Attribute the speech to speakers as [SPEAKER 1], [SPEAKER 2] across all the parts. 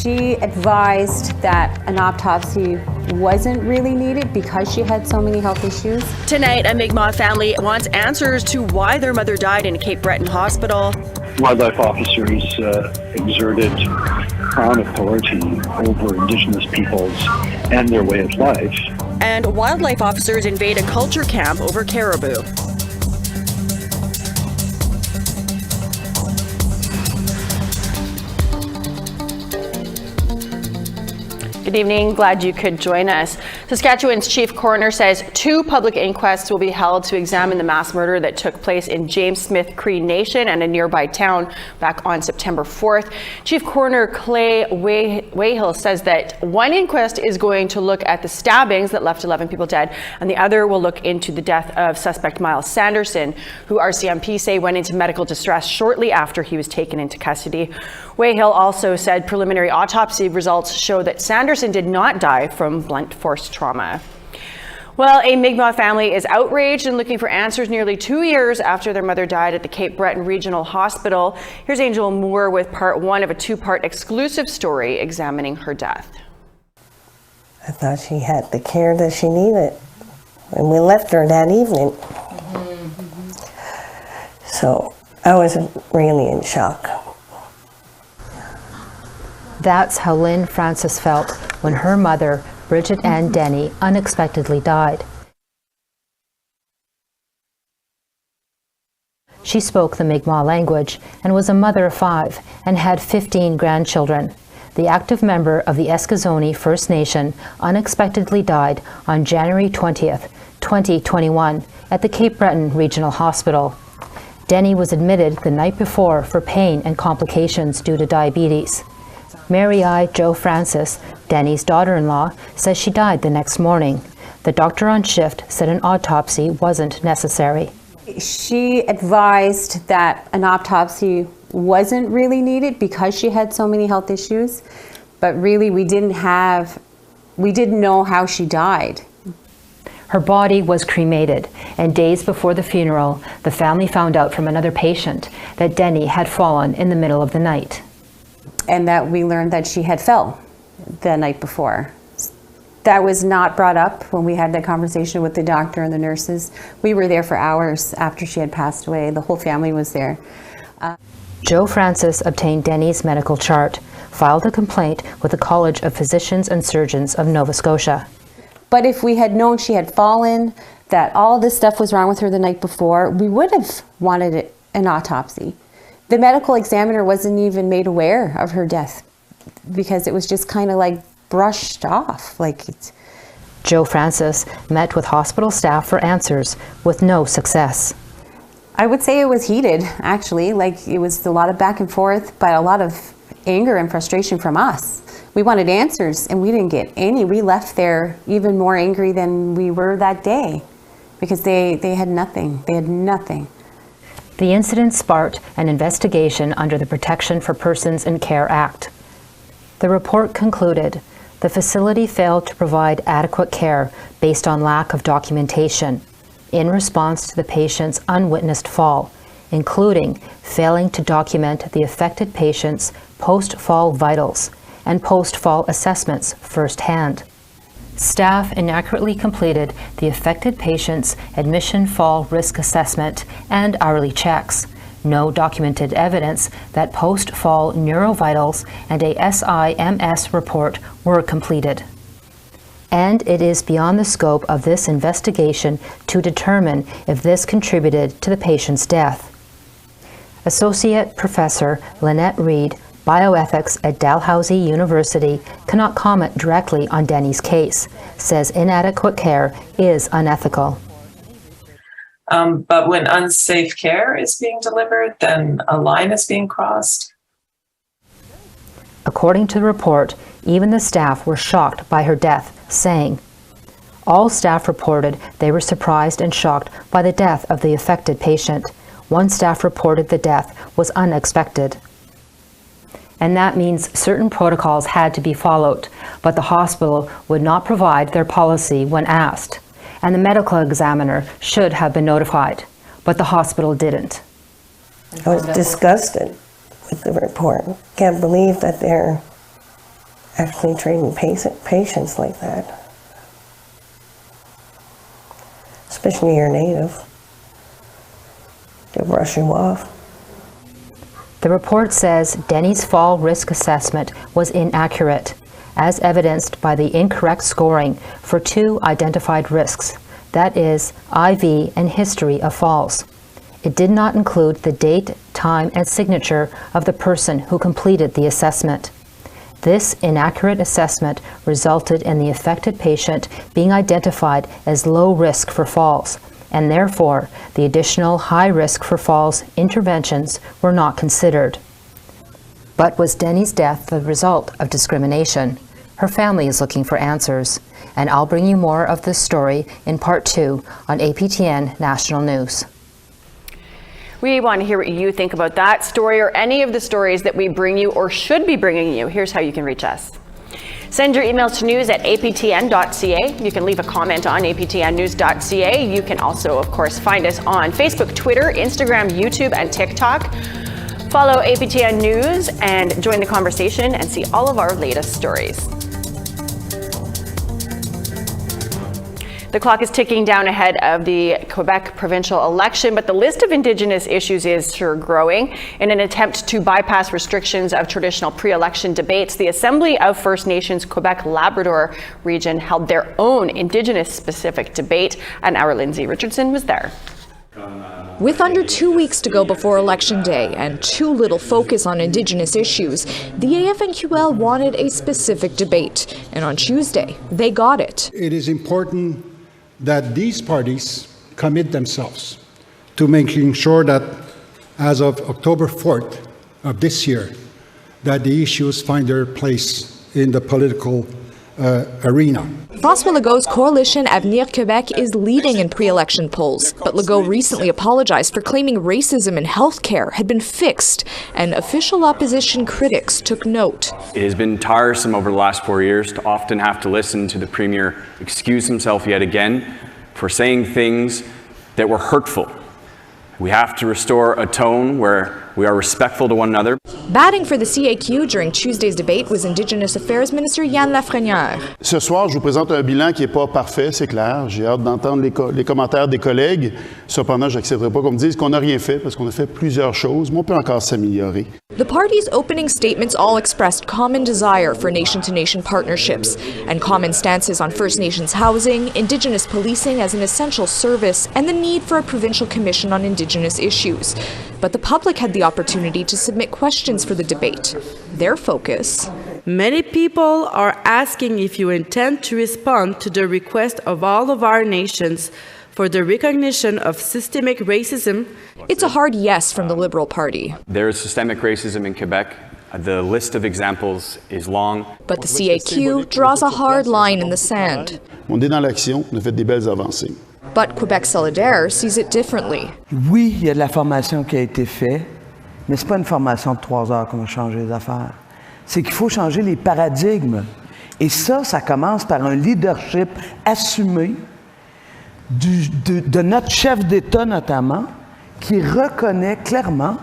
[SPEAKER 1] She advised that an autopsy wasn't really needed because she had so many health issues.
[SPEAKER 2] Tonight, a Mi'kmaq family wants answers to why their mother died in a Cape Breton hospital.
[SPEAKER 3] Wildlife officers exerted Crown authority over Indigenous peoples and their way of life.
[SPEAKER 2] And wildlife officers invade a culture camp over caribou. Good evening, glad you could join us. Saskatchewan's chief coroner says 2 public inquests will be held to examine the mass murder that took place in James Smith Cree Nation and a nearby town back on September 4th. Chief Coroner Clay Wayhill says that one inquest is going to look at the stabbings that left 11 people dead, and the other will look into the death of suspect Miles Sanderson, who RCMP say went into medical distress shortly after he was taken into custody. Wayhill also said preliminary autopsy results show that Sanderson did not die from blunt force trauma. Well, a Mi'kmaq family is outraged and looking for answers nearly 2 years after their mother died at the Cape Breton Regional Hospital. Here's Angel Moore with part 1 of a 2-part exclusive story examining her death.
[SPEAKER 4] I thought she had the care that she needed, and we left her that evening. So I was really in shock.
[SPEAKER 5] That's how Lynn Francis felt when her mother, Bridget Ann Denny, unexpectedly died. She spoke the Mi'kmaq language and was a mother of 5 and had 15 grandchildren. The active member of the Eskazoni First Nation unexpectedly died on January 20th, 2021 at the Cape Breton Regional Hospital. Denny was admitted the night before for pain and complications due to diabetes. Mary I. Jo Francis, Denny's daughter-in-law, says she died the next morning. The doctor on shift said an autopsy wasn't necessary.
[SPEAKER 1] She advised that an autopsy wasn't really needed because she had so many health issues, but really we didn't know how she died.
[SPEAKER 5] Her body was cremated, and days before the funeral, the family found out from another patient that Denny had fallen in the middle of the night.
[SPEAKER 1] And that we learned that she had fell the night before. That was not brought up when we had that conversation with the doctor and the nurses. We were there for hours after she had passed away. The whole family was there.
[SPEAKER 5] Jo Francis obtained Denny's medical chart, filed a complaint with the College of Physicians and Surgeons of Nova Scotia.
[SPEAKER 1] But if we had known she had fallen, that all this stuff was wrong with her the night before, we would have wanted an autopsy. The medical examiner wasn't even made aware of her death because it was just kind of like brushed off.
[SPEAKER 5] Jo Francis met with hospital staff for answers with no success.
[SPEAKER 1] I would say it was heated, actually. It was a lot of back and forth, but a lot of anger and frustration from us. We wanted answers and we didn't get any. We left there even more angry than we were that day because they had nothing. They had nothing.
[SPEAKER 5] The incident sparked an investigation under the Protection for Persons in Care Act. The report concluded the facility failed to provide adequate care based on lack of documentation in response to the patient's unwitnessed fall, including failing to document the affected patient's post-fall vitals and post-fall assessments firsthand. Staff inaccurately completed the affected patient's admission fall risk assessment and hourly checks. No documented evidence that post-fall neurovitals and a SIMS report were completed. And it is beyond the scope of this investigation to determine if this contributed to the patient's death. Associate Professor Lynette Reid, Bioethics at Dalhousie University, cannot comment directly on Denny's case, says inadequate care is unethical.
[SPEAKER 6] But when unsafe care is being delivered, then a line is being crossed.
[SPEAKER 5] According to the report, even the staff were shocked by her death, saying, all staff reported they were surprised and shocked by the death of the affected patient. One staff reported the death was unexpected. And that means certain protocols had to be followed, but the hospital would not provide their policy when asked. And the medical examiner should have been notified, but the hospital didn't.
[SPEAKER 4] I was disgusted with the report. Can't believe that they're actually treating patients like that, especially when you're native. They'll brush you off.
[SPEAKER 5] The report says Denny's fall risk assessment was inaccurate, as evidenced by the incorrect scoring for 2 identified risks, that is, IV and history of falls. It did not include the date, time, and signature of the person who completed the assessment. This inaccurate assessment resulted in the affected patient being identified as low risk for falls, and therefore the additional high risk for falls interventions were not considered. But was Denny's death the result of discrimination? Her family is looking for answers, and I'll bring you more of this story in part 2 on APTN National News.
[SPEAKER 2] We want to hear what you think about that story or any of the stories that we bring you or should be bringing you. Here's how you can reach us. Send your emails to news@aptn.ca. You can leave a comment on aptnnews.ca. You can also, of course, find us on Facebook, Twitter, Instagram, YouTube, and TikTok. Follow APTN News and join the conversation and see all of our latest stories. The clock is ticking down ahead of the Quebec provincial election, but the list of Indigenous issues is sure growing. In an attempt to bypass restrictions of traditional pre-election debates, the Assembly of First Nations Quebec-Labrador region held their own Indigenous-specific debate, and our Lindsay Richardson was there.
[SPEAKER 7] With under 2 weeks to go before Election Day and too little focus on Indigenous issues, the AFNQL wanted a specific debate, and on Tuesday, they got it.
[SPEAKER 8] It is important that these parties commit themselves to making sure that as of October 4th of this year, that the issues find their place in the political arena.
[SPEAKER 7] François Legault's coalition Avenir Quebec is leading in pre-election polls, but Legault recently apologized for claiming racism in healthcare had been fixed, and official opposition critics took note.
[SPEAKER 9] It has been tiresome over the last 4 years to often have to listen to the Premier excuse himself yet again for saying things that were hurtful. We have to restore a tone where we are respectful to one another.
[SPEAKER 7] Batting for the CAQ during Tuesday's debate was Indigenous Affairs Minister Yann Lafrenière.
[SPEAKER 10] Ce soir, je vous présente un bilan qui n'est pas parfait, c'est clair. J'ai hâte d'entendre les commentaires des collègues. Cependant, je n'accepterai pas qu'on me dise qu'on n'a rien fait, parce qu'on a fait plusieurs choses, mais on peut encore s'améliorer.
[SPEAKER 7] The party's opening statements all expressed common desire for nation-to-nation partnerships and common stances on First Nations housing, Indigenous policing as an essential service, and the need for a provincial commission on Indigenous issues. But the public had the opportunity to submit questions for the debate. Their focus.
[SPEAKER 11] Many people are asking if you intend to respond to the request of all of our nations for the recognition of systemic racism.
[SPEAKER 7] It's a hard yes from the Liberal Party.
[SPEAKER 9] There is systemic racism in Quebec. The list of examples is long.
[SPEAKER 7] But the CAQ draws a hard line in the sand.
[SPEAKER 10] On est dans l'action, on a fait des belles avancées.
[SPEAKER 7] But Quebec Solidaire sees it differently.
[SPEAKER 12] Oui, il y a de la formation qui a été faite, mais ce n'est pas une formation de 3 heures qu'on va changer les affaires. C'est qu'il faut changer les paradigmes. Et ça commence par un leadership assumé de notre chef d'État notamment, qui reconnaît clairement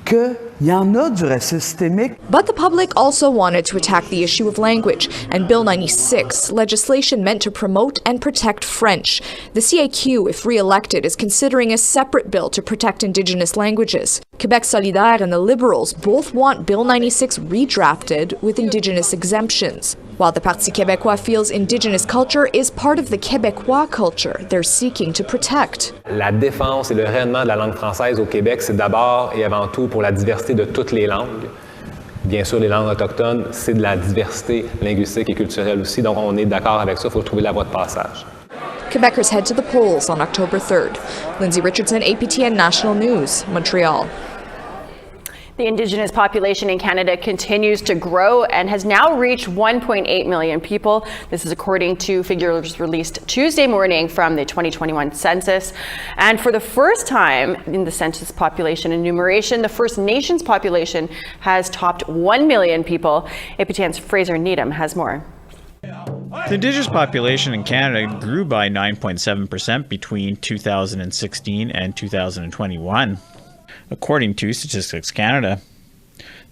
[SPEAKER 12] qu'il y en a du racisme systémique.
[SPEAKER 7] But the public also wanted to attack the issue of language, and Bill 96, legislation meant to promote and protect French. The CAQ, if re-elected, is considering a separate bill to protect Indigenous languages. Quebec Solidaire and the Liberals both want Bill 96 redrafted with Indigenous exemptions. While the Parti québécois feels Indigenous culture is part of the Québécois culture they're seeking to protect.
[SPEAKER 13] La défense et le rayonnement de la langue française au Québec, c'est d'abord et avant tout pour la diversité de toutes les langues. Bien sûr, les langues autochtones, c'est de la diversité linguistique et culturelle aussi, donc on est d'accord avec ça, il faut trouver la voie de passage.
[SPEAKER 7] Quebecers head to the polls on October 3rd. Lindsay Richardson, APTN National News, Montreal.
[SPEAKER 2] The Indigenous population in Canada continues to grow and has now reached 1.8 million people. This is according to figures released Tuesday morning from the 2021 census. And for the first time in the census population enumeration, the First Nations population has topped 1 million people. APTN's Fraser Needham has more.
[SPEAKER 14] The Indigenous population in Canada grew by 9.7% between 2016 and 2021. According to Statistics Canada,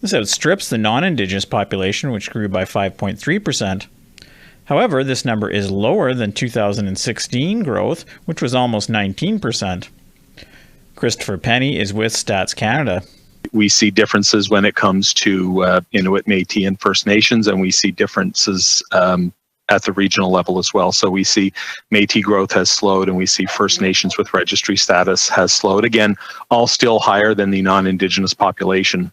[SPEAKER 14] This outstrips the non-Indigenous population, which grew by 5.3%. However, this number is lower than 2016 growth, which was almost 19%. Christopher Penny is with Stats Canada.
[SPEAKER 15] We see differences when it comes to Inuit, Métis, and First Nations, and we see differences at the regional level as well. So we see Métis growth has slowed, and we see First Nations with registry status has slowed. Again, all still higher than the non-Indigenous population.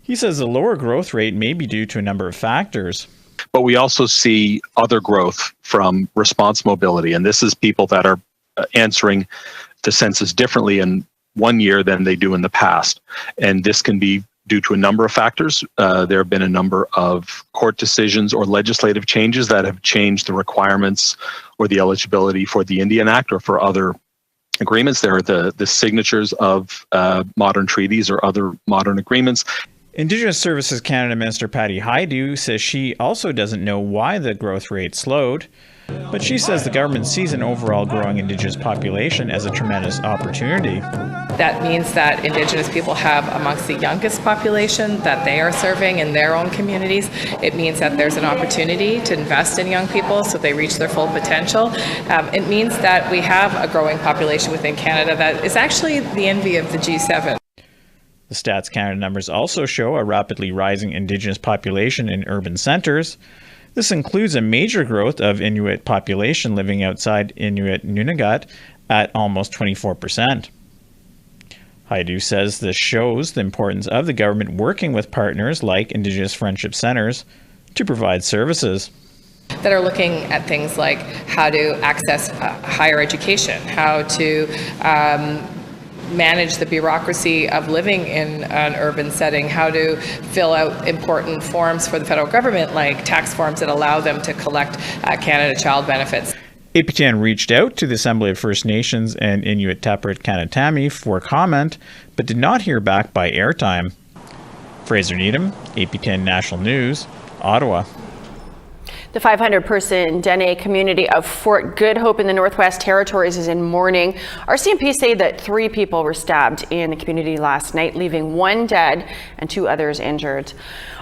[SPEAKER 14] He says the lower growth rate may be due to a number of factors.
[SPEAKER 15] But we also see other growth from response mobility, and this is people that are answering the census differently in one year than they do in the past. And this can be due to a number of factors. There have been a number of court decisions or legislative changes that have changed the requirements or the eligibility for the Indian Act or for other agreements. There are the signatures of modern treaties or other modern agreements.
[SPEAKER 14] Indigenous Services Canada Minister Patty Hajdu says she also doesn't know why the growth rate slowed, but she says the government sees an overall growing Indigenous population as a tremendous opportunity.
[SPEAKER 16] That means that Indigenous people have amongst the youngest population that they are serving in their own communities. It means that there's an opportunity to invest in young people so they reach their full potential. It means that we have a growing population within Canada that is actually the envy of the G7.
[SPEAKER 14] The Stats Canada numbers also show a rapidly rising Indigenous population in urban centres. This includes a major growth of Inuit population living outside Inuit Nunavut at almost 24%. Hajdu says this shows the importance of the government working with partners like Indigenous Friendship Centres to provide services.
[SPEAKER 16] That are looking at things like how to access higher education, how to manage the bureaucracy of living in an urban setting, how to fill out important forms for the federal government, like tax forms that allow them to collect Canada Child benefits.
[SPEAKER 14] APTN reached out to the Assembly of First Nations and Inuit Taprit Kanatami for comment, but did not hear back by airtime. Fraser Needham, APTN National News, Ottawa.
[SPEAKER 2] The 500-person Dene community of Fort Good Hope in the Northwest Territories is in mourning. RCMP say that 3 people were stabbed in the community last night, leaving 1 dead and 2 others injured.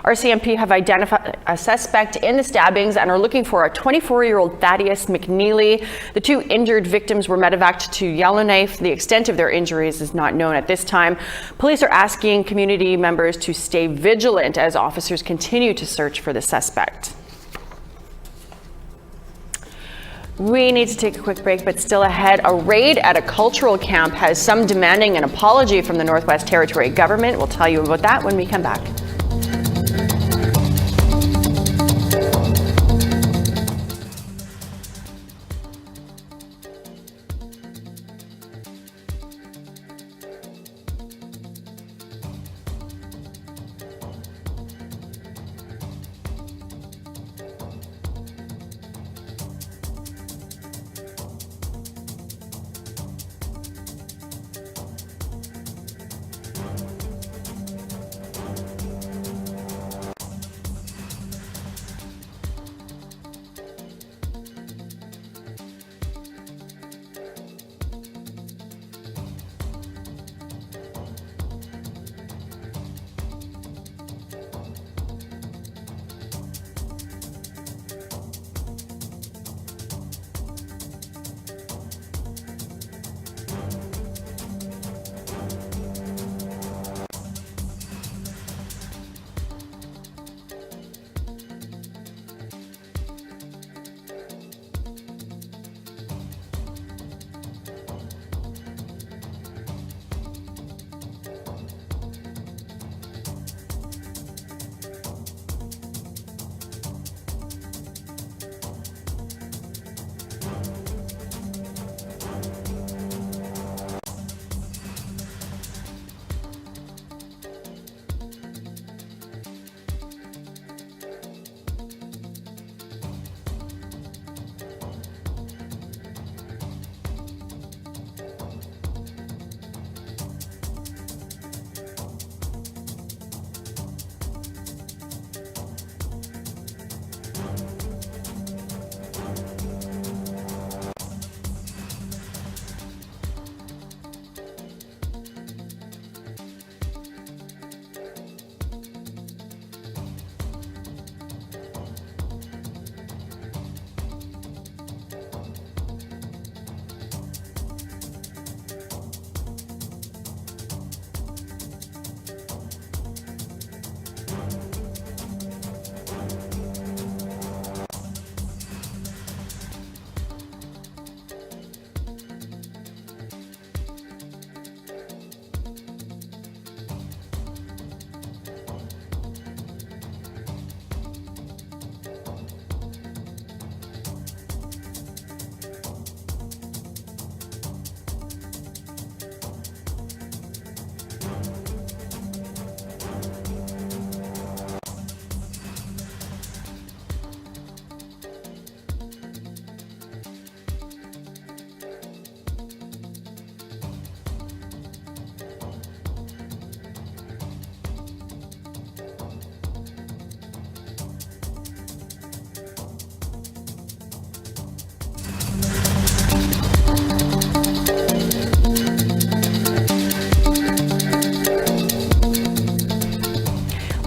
[SPEAKER 2] RCMP have identified a suspect in the stabbings and are looking for a 24-year-old Thaddeus McNeely. The 2 injured victims were medevaced to Yellowknife. The extent of their injuries is not known at this time. Police are asking community members to stay vigilant as officers continue to search for the suspect. We need to take a quick break, but still ahead, a raid at a cultural camp has some demanding an apology from the Northwest Territory government. We'll tell you about that when we come back.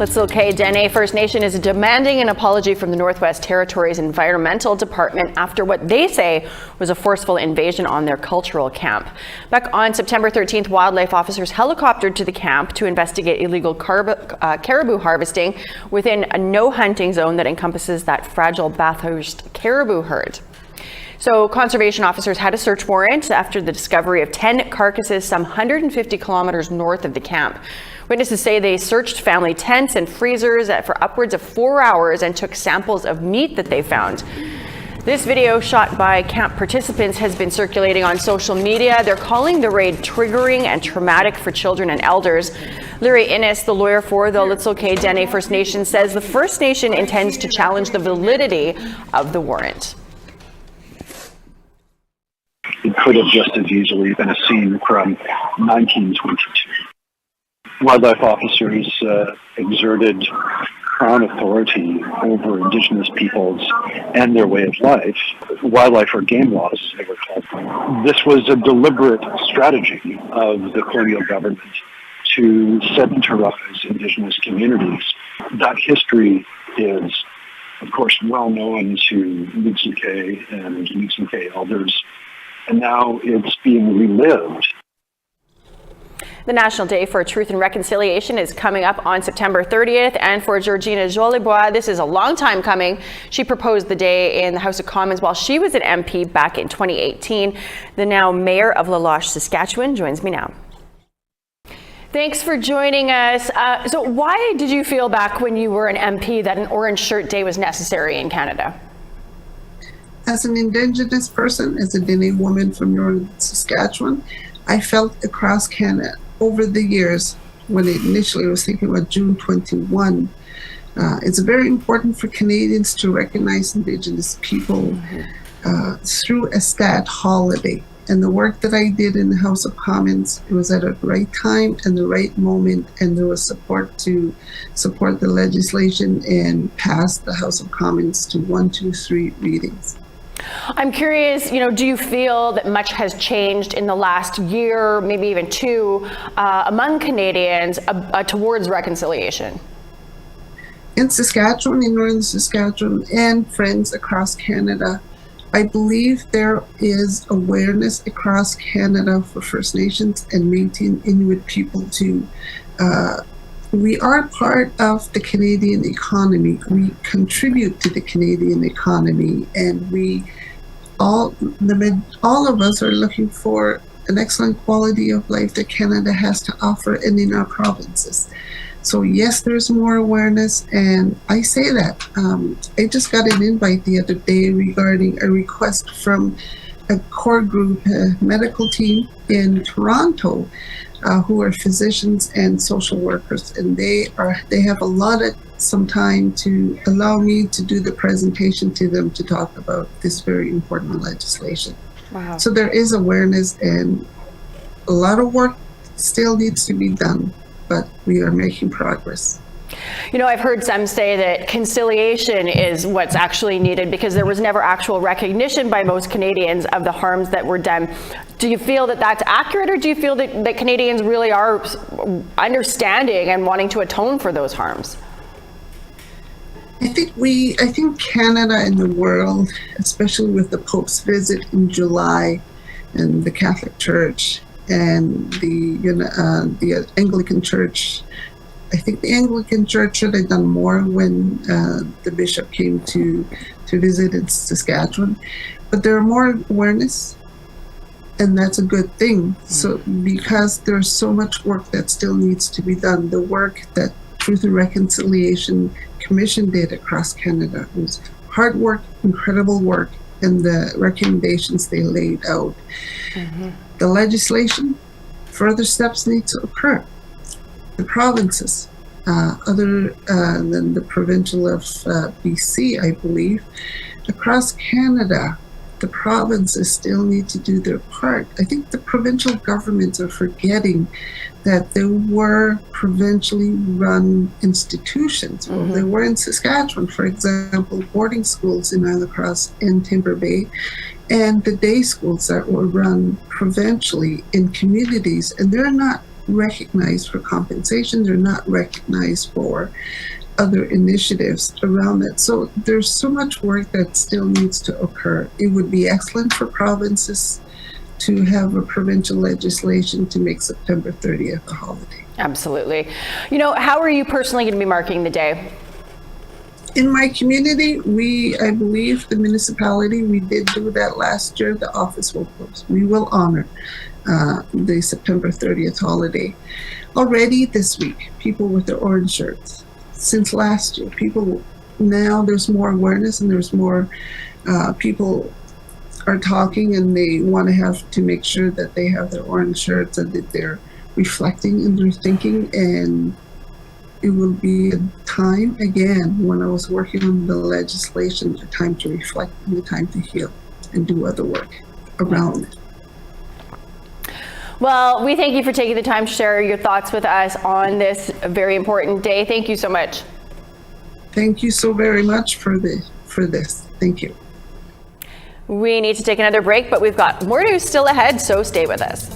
[SPEAKER 2] Let's okay. Dene First Nation is demanding an apology from the Northwest Territories Environmental Department after what they say was a forceful invasion on their cultural camp. Back on September 13th, wildlife officers helicoptered to the camp to investigate illegal caribou harvesting within a no-hunting zone that encompasses that fragile Bathurst caribou herd. So conservation officers had a search warrant after the discovery of 10 carcasses some 150 kilometers north of the camp. Witnesses say they searched family tents and freezers for upwards of 4 hours and took samples of meat that they found. This video shot by camp participants has been circulating on social media. They're calling the raid triggering and traumatic for children and elders. Larry Innes, the lawyer for the Let's Okay Dene First Nation, says the First Nation intends to challenge the validity of the warrant.
[SPEAKER 3] It could have just as easily been a scene from 1922. Wildlife officers exerted Crown authority over Indigenous peoples and their way of life, wildlife or game laws, as they were called. This was a deliberate strategy of the colonial government to sedentarize Indigenous communities. That history is, of course, well known to Nitsuke and Nitsuke elders, and now it's being relived.
[SPEAKER 2] The National Day for Truth and Reconciliation is coming up on September 30th, and for Georgina Jolibois, this is a long time coming. She proposed the day in the House of Commons while she was an MP back in 2018. The now Mayor of La Loche, Saskatchewan, joins me now. Thanks for joining us. So why did you feel back when you were an MP that an Orange Shirt Day was necessary in Canada?
[SPEAKER 17] As an Indigenous person, as a Dene woman from northern Saskatchewan, I felt across Canada over the years, when initially I was thinking about June 21, it's very important for Canadians to recognize Indigenous people through a stat holiday. And the work that I did in the House of Commons, it was at the right time and the right moment, and there was support to support the legislation and pass the House of Commons to 1, 2, 3 readings.
[SPEAKER 2] I'm curious, do you feel that much has changed in the last year, maybe even 2, among Canadians towards reconciliation?
[SPEAKER 17] In Saskatchewan, in northern Saskatchewan, and friends across Canada, I believe there is awareness across Canada for First Nations and Métis Inuit people too. We are part of the Canadian economy. We contribute to the Canadian economy, and all of us are looking for an excellent quality of life that Canada has to offer, and in our provinces. So yes, there's more awareness, and I say that. I just got an invite the other day regarding a request from a core group, a medical team in Toronto, who are physicians and social workers, and they have allotted some time to allow me to do the presentation to them to talk about this very important legislation.
[SPEAKER 2] Wow.
[SPEAKER 17] So there is awareness, and a lot of work still needs to be done, but we are making progress.
[SPEAKER 2] I've heard some say that conciliation is what's actually needed because there was never actual recognition by most Canadians of the harms that were done. Do you feel that that's accurate, or do you feel that Canadians really are understanding and wanting to atone for those harms?
[SPEAKER 17] I think Canada and the world, especially with the Pope's visit in July and the Catholic Church and the Anglican Church, I think the Anglican Church should have done more when the bishop came to visit in Saskatchewan. But there are more awareness, and that's a good thing. So because there's so much work that still needs to be done, the work that Truth and Reconciliation Commission did across Canada was hard work, incredible work, and the recommendations they laid out. The legislation, further steps need to occur. The provinces, other than the provincial of BC, I believe, across Canada, the provinces still need to do their part. I think the provincial governments are forgetting that there were provincially run institutions. Well, there were in Saskatchewan, for example, boarding schools in Isle Cross and Timber Bay, and the day schools that were run provincially in communities, and they're not recognized for compensation. They're not recognized for other initiatives around that. So there's so much work that still needs to occur. It would be excellent for provinces to have a provincial legislation to make September 30th a holiday.
[SPEAKER 2] Absolutely. You know, how are you personally going to be marking the day?
[SPEAKER 17] In my community, I believe the municipality, we did do that last year. The office will close. We will honor the September 30th holiday. Already this week, people with their orange shirts. Since last year, now there's more awareness and there's more people are talking, and they want to have to make sure that they have their orange shirts and that they're reflecting in their thinking. And it will be a time, again, when I was working on the legislation, a time to reflect and a time to heal and do other work around it.
[SPEAKER 2] Well, we thank you for taking the time to share your thoughts with us on this very important day. Thank you so much.
[SPEAKER 17] Thank you so very much for this. Thank you.
[SPEAKER 2] We need to take another break, but we've got more news still ahead, so stay with us.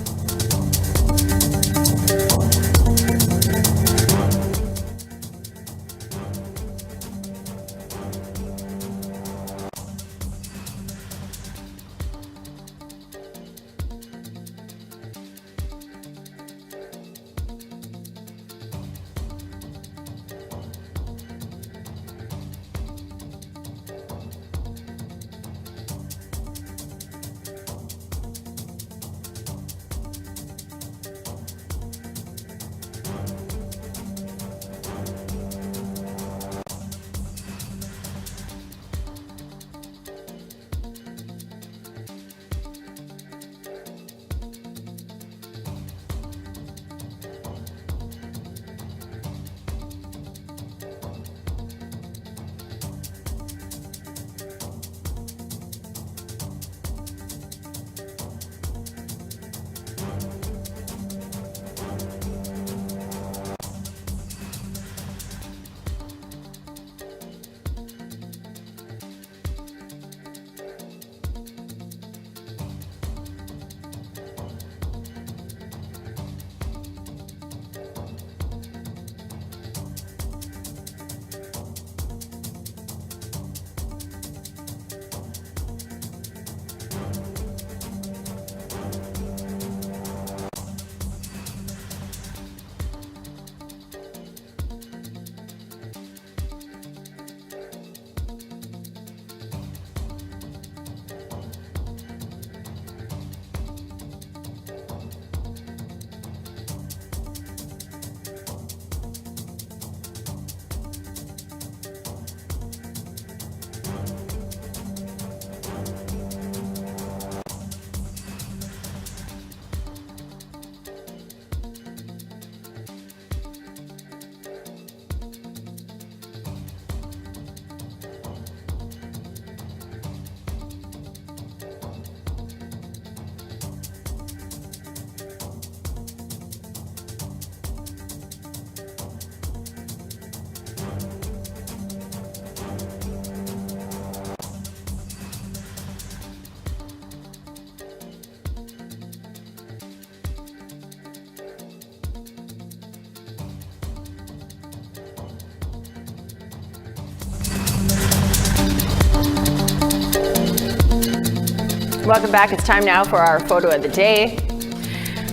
[SPEAKER 2] Welcome back. It's time now for our photo of the day.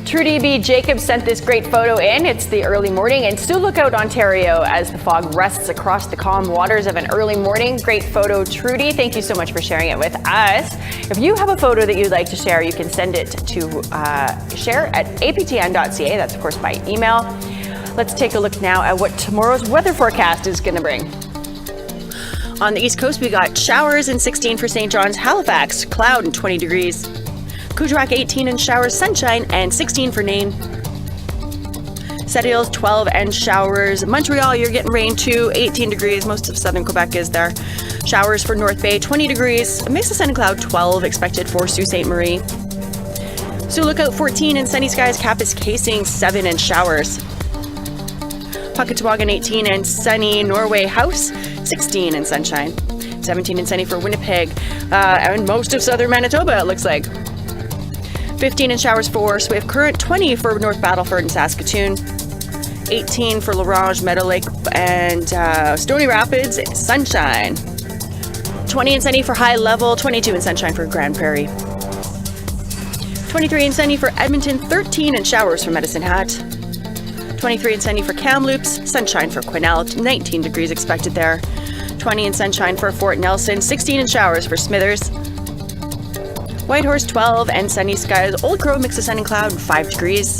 [SPEAKER 2] Trudy B. Jacobs sent this great photo in. It's the early morning in Sioux Lookout, Ontario, as the fog rests across the calm waters of an early morning. Great photo, Trudy. Thank you so much for sharing it with us. If you have a photo that you'd like to share, you can send it to share at aptn.ca. That's, of course, by email. Let's take a look now at what tomorrow's weather forecast is going to bring. On the East Coast, we got showers and 16 for St. John's. Halifax, cloud and 20 degrees. Kuujjuaq, 18 and showers, sunshine, and 16 for Nain. Sept-Îles, 12 and showers. Montreal, you're getting rain too, 18 degrees. Most of southern Quebec is there. Showers for North Bay, 20 degrees. A mix of sun and cloud, 12 expected for Sault Ste. Marie. Sioux Lookout, 14 and sunny skies. Kapuskasing, 7 and showers. Puckatawagan, 18 and sunny. Norway House, 16 and sunshine. 17 and sunny for Winnipeg and most of southern Manitoba, it looks like. 15 in showers for Swift Current, 20 for North Battleford and Saskatoon, 18 for L'Orange, Meadow Lake, and Stony Rapids, sunshine. 20 in Sunny for High Level, 22 in sunshine for Grand Prairie. 23 in sunny for Edmonton, 13 in showers for Medicine Hat. 23 in sunny for Kamloops, sunshine for Quesnel, 19 degrees expected there. 20 in sunshine for Fort Nelson, 16 in showers for Smithers. Whitehorse, 12 and sunny skies. Old Crow, mix of sun and cloud, 5 degrees.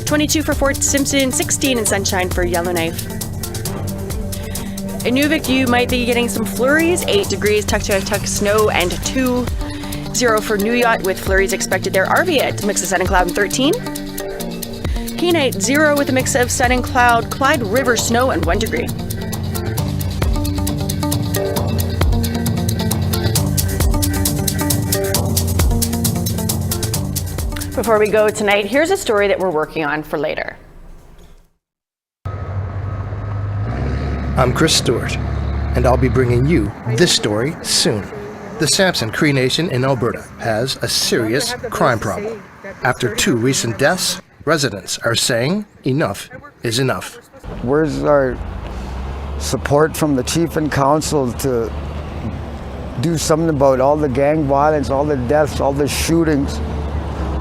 [SPEAKER 2] 22 for Fort Simpson, 16 in sunshine for Yellowknife. Inuvik, you might be getting some flurries, 8 degrees, Tuktoyaktuk, snow and 2. 0 for New Yacht with flurries expected there. Arviat, mix of sun and cloud, 13. Kenite, 0 with a mix of sun and cloud. Clyde River, snow and 1 degree. Before we go tonight, here's a story that we're working on for later.
[SPEAKER 18] I'm Chris Stewart, and I'll be bringing you this story soon. The Sampson Cree Nation in Alberta has a serious crime problem. After 2 recent deaths, residents are saying enough is enough.
[SPEAKER 19] Where's our support from the chief and council to do something about all the gang violence, all the deaths, all the shootings,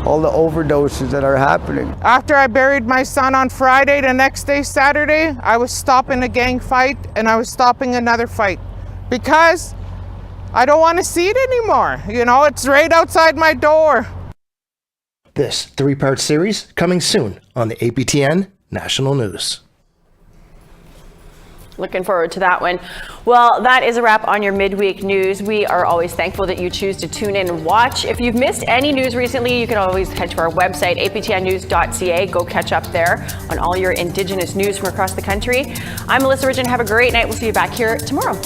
[SPEAKER 19] all the overdoses that are happening?
[SPEAKER 20] After I buried my son on Friday, the next day, Saturday, I was stopping a gang fight and I was stopping another fight because I don't want to see it anymore. You know, it's right outside my door.
[SPEAKER 18] This 3-part series coming soon on the APTN National News.
[SPEAKER 2] Looking forward to that one. Well, that is a wrap on your midweek news. We are always thankful that you choose to tune in and watch. If you've missed any news recently, you can always head to our website, aptnnews.ca. Go catch up there on all your Indigenous news from across the country. I'm Melissa Ridgen. Have a great night. We'll see you back here tomorrow.